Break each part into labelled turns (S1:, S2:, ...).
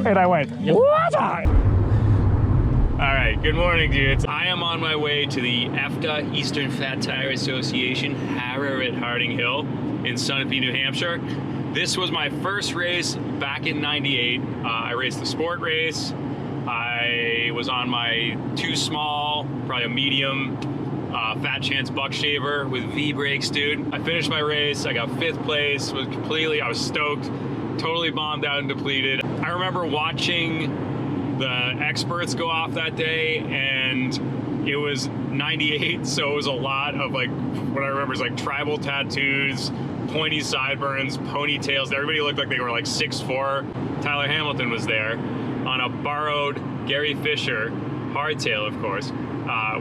S1: And I went, what?
S2: Alright, good morning, dudes. I am on my way to the EFTA, Eastern Fat Tire Association, Harrow at Harding Hill in Sunapee, New Hampshire. This was my first race back in '98. I raced the sport race. I was on my too small, probably a medium, Fat Chance buck shaver with V brakes, dude. I finished my race. I got 5th place. I was stoked. Totally bombed out and depleted. I remember watching the experts go off that day, and it was '98, so it was a lot of like, what I remember is like tribal tattoos, pointy sideburns, ponytails. Everybody looked like they were like 6'4". Tyler Hamilton was there on a borrowed Gary Fisher hardtail, of course,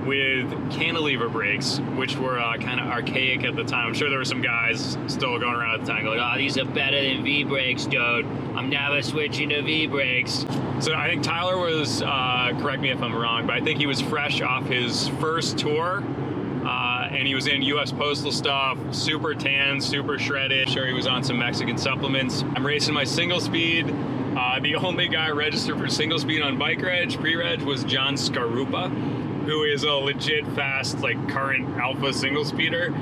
S2: with cantilever brakes, which were kind of archaic at the time. I'm sure there were some guys still going around at the time going, oh, these are better than V brakes, dude. I'm never switching to V brakes. So I think Tyler was, correct me if I'm wrong, but I think he was fresh off his first tour, and he was in US Postal stuff, super tan, super shredded. Sure, he was on some Mexican supplements. I'm racing my single speed. The only guy registered for single speed on bike reg, pre-reg, was John Scarupa, who is a legit fast, like, current alpha single speeder.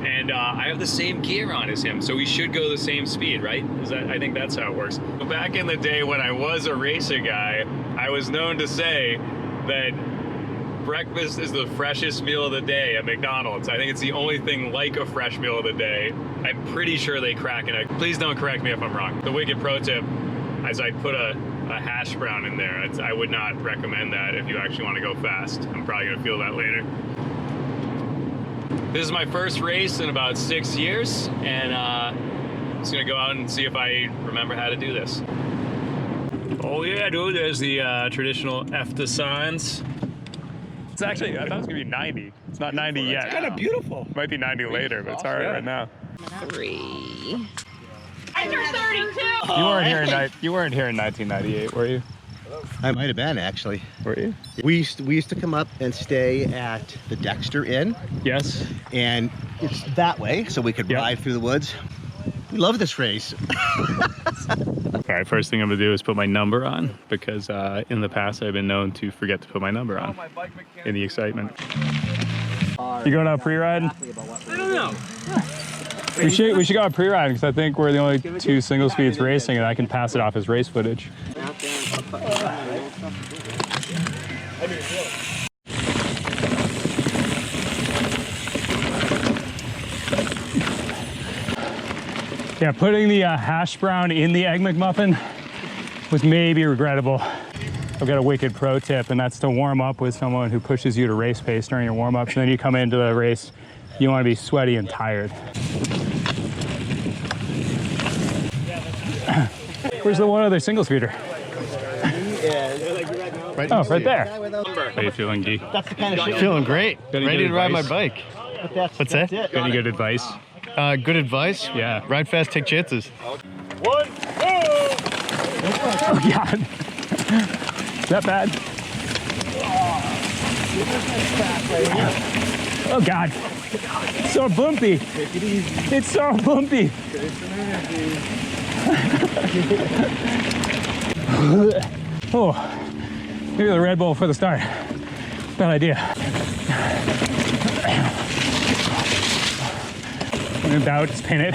S2: And I have the same gear on as him, so we should go the same speed, right? I think that's how it works. But back in the day when I was a racer guy, I was known to say that breakfast is the freshest meal of the day at McDonald's. I think it's the only thing like a fresh meal of the day. I'm pretty sure they crack an egg. Please don't correct me if I'm wrong. The wicked pro tip, as I put a hash brown in there, I would not recommend that if you actually want to go fast. I'm probably going to feel that later. This is my first race in about 6 years, and I'm just going to go out and see if I remember how to do this. Oh yeah, dude, there's the traditional EFTA signs. It's actually, I thought it was going to be 90. It's not 90 yet.
S1: It's kind of beautiful.
S2: Might be 90 later, but it's all right right now.
S3: 3.
S4: I turned 32!
S2: You weren't here in 1998, were you?
S5: I might have been, actually.
S2: Were you?
S5: We used to come up and stay at the Dexter Inn.
S2: Yes.
S5: And it's that way, so we could ride through the woods. We love this race.
S2: All right, first thing I'm gonna do is put my number on, because in the past I've been known to forget to put my number on in the excitement. You going out pre-riding?
S4: I don't know.
S2: We should go out pre-riding, because I think we're the only 2 single speeds racing, and I can pass it off as race footage. Yeah, putting the hash brown in the Egg McMuffin was maybe regrettable. I've got a wicked pro tip, and that's to warm up with someone who pushes you to race pace during your warm-ups, and then you come into the race, you want to be sweaty and tired. Where's the one other single speeder? Right there. How you feeling, G?
S5: That's the kind of shit.
S6: Feeling great. Ready to ride my bike. What's that?
S2: Got any good advice?
S6: Good advice?
S2: Yeah.
S6: Ride fast, take chances.
S2: 1, 2! Oh, God. Is that bad? Oh, God. So bumpy. It's so bumpy. Oh, maybe the Red Bull for the start. Bad idea. When in doubt, just pin it.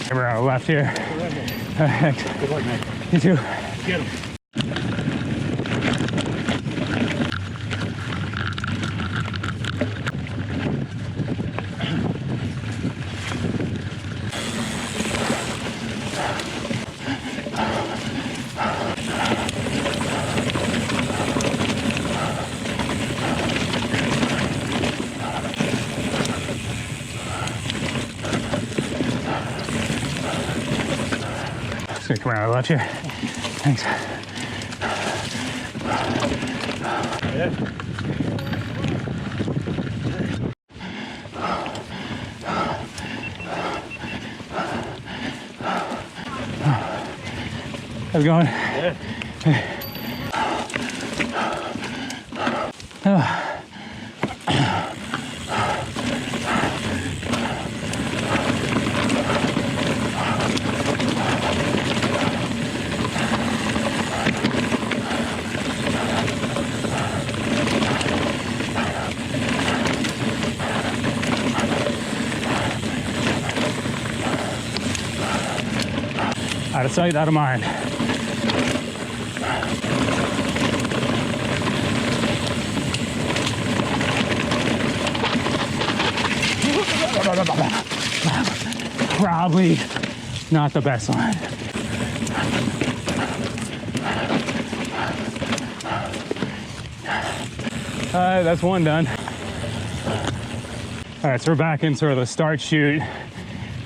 S2: Camera on the left here. Thanks. Good luck, mate. You too. Get him. Come around, I left here. Thanks.
S1: How's it going? Good. Out of sight, out of mind. Probably not the best line. That's one done. All right, so we're back in sort of the start chute,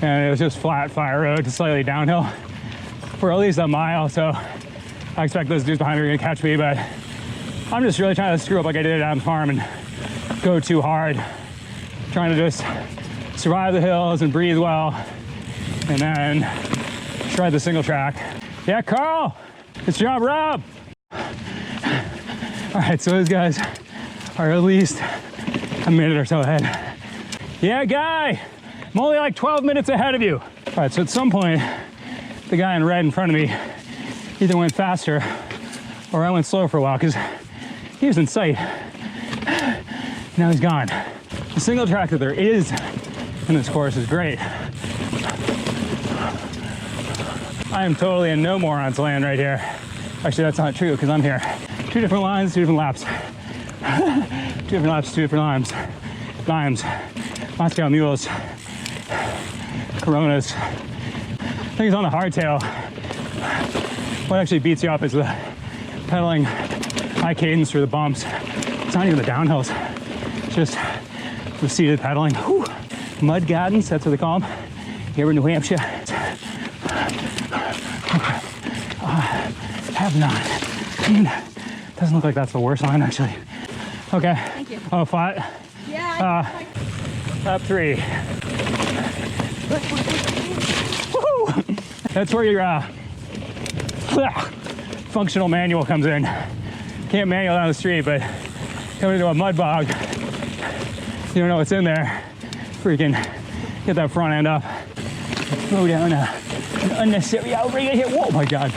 S1: and it was just flat fire road, just slightly downhill for at least a mile. So I expect those dudes behind me are gonna catch me, but I'm just really trying to screw up like I did at Adam's Farm and go too hard, trying to just survive the hills and breathe well, and then try the single track. Yeah, Carl, good job, Rob. All right, so those guys are at least a minute or so ahead. Yeah, Guy, I'm only like 12 minutes ahead of you. All right, so at some point, the guy in red in front of me either went faster or I went slow for a while because he was in sight. Now he's gone. The single track that there is in this course is great. I am totally in no moron's land right here. Actually, that's not true because I'm here. 2 different lines, 2 different laps. 2 different laps, 2 different limes. Limes, Moscow mules, Coronas. I think it's on the hardtail. What actually beats you up is the pedaling high cadence through the bumps. It's not even the downhills. It's just the seated pedaling. Whew. Mud gardens, that's what they call them here in New Hampshire. Have not. Doesn't look like that's the worst line actually. Okay.
S3: Thank you.
S1: Oh, flat.
S3: Yeah.
S1: Lap 3. Woo! That's where your functional manual comes in. Can't manual down the street, but coming into a mud bog, you don't know what's in there. Freaking get that front end up. Throw down an unnecessary outrigger here. Whoa, my God.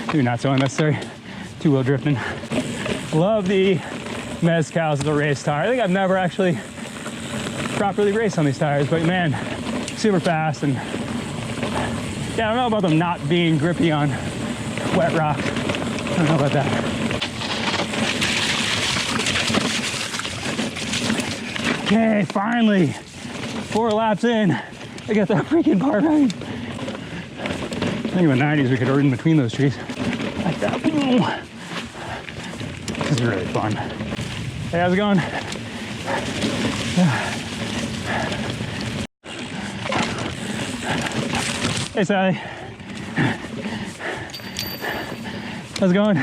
S1: Maybe not so unnecessary. 2-wheel drifting. Love the Mezcals as a race tire. I think I've never actually properly raced on these tires, but man, super fast. And yeah, I don't know about them not being grippy on wet rock. I don't know about that. Okay, finally, 4 laps in, I got that freaking bar right. I think in the 90s we could run in between those trees like that. This is really fun. Hey, how's it going? Hey, Sally. How's it going?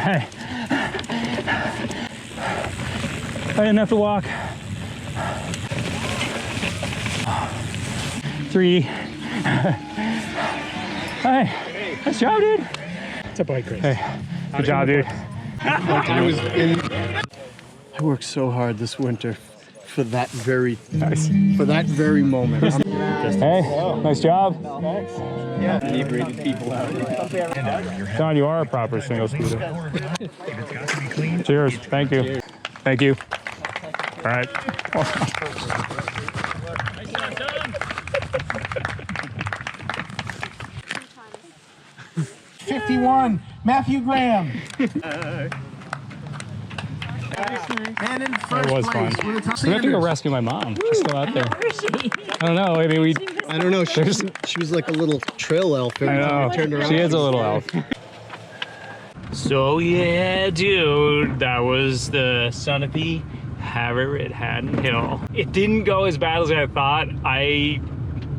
S1: Hey. I didn't have to walk. 3. Hey, nice job, dude.
S7: It's a bike race.
S1: Hey, good job, dude.
S7: I worked so hard this winter for that very moment.
S1: Hey, nice job.
S7: Yeah, inebriated people out.
S1: Don, you are a proper single speeder. Cheers. Thank you. Thank you. All right.
S8: 51, Matthew Graham. And in first
S1: It was fun.
S8: place,
S1: We have to go rescue my mom. She's still out there.
S3: Where is she?
S1: I don't know. I mean,
S5: I don't know. She was like a little trail elf every time I turned around.
S1: She is a little elf.
S2: So yeah, dude, that was the Sunapee Hampshire Hill. It didn't go as bad as I thought. I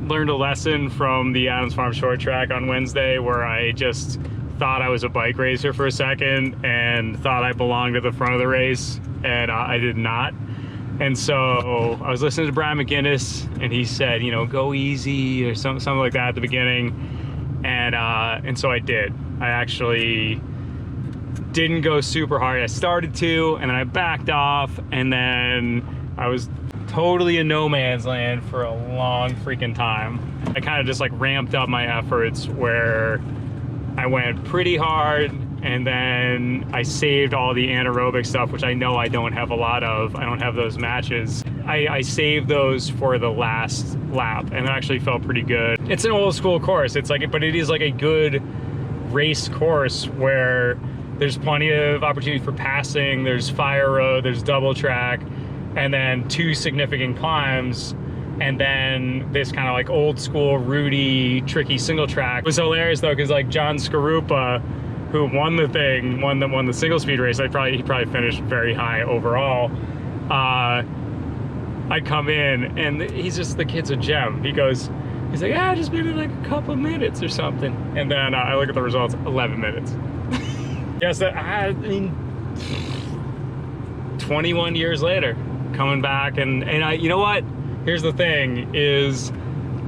S2: learned a lesson from the Adams Farm short track on Wednesday where I just
S1: thought I was a bike racer for a second and thought I belonged at the front of the race, and I did not. And so I was listening to Brian McGinnis, and he said, you know, go easy or something like that at the beginning. And so I did. I actually didn't go super hard. I started to, and then I backed off, and then I was totally in no man's land for a long freaking time. I kind of just like ramped up my efforts where I went pretty hard, and then I saved all the anaerobic stuff, which I know I don't have a lot of. I don't have those matches. I saved those for the last lap, and it actually felt pretty good. It's an old school course. It's like, but it is like a good race course where there's plenty of opportunity for passing. There's fire road, there's double track, and then 2 significant climbs, and then this kind of like old school, rooty, tricky single track. It was hilarious though, because like John Skarupa, who won the thing, won the single speed race. He probably finished very high overall. I come in, and he's just, the kid's a gem. He's like, yeah, just maybe like a couple minutes or something. And then I look at the results, 11 minutes. Yes, I mean, 21 years later, coming back, and you know what? Here's the thing, is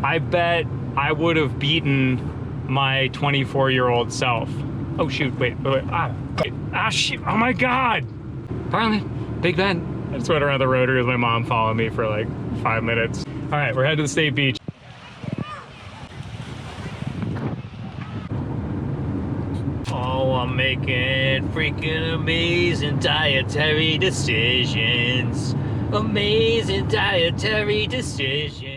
S1: I bet I would have beaten my 24-year-old self. Oh shoot, wait, shoot, oh my God! Finally, Big Ben. I just went around the rotary with my mom following me for like 5 minutes. All right, we're headed to the state beach. Oh, I'm making freaking amazing dietary decisions. Amazing dietary decisions.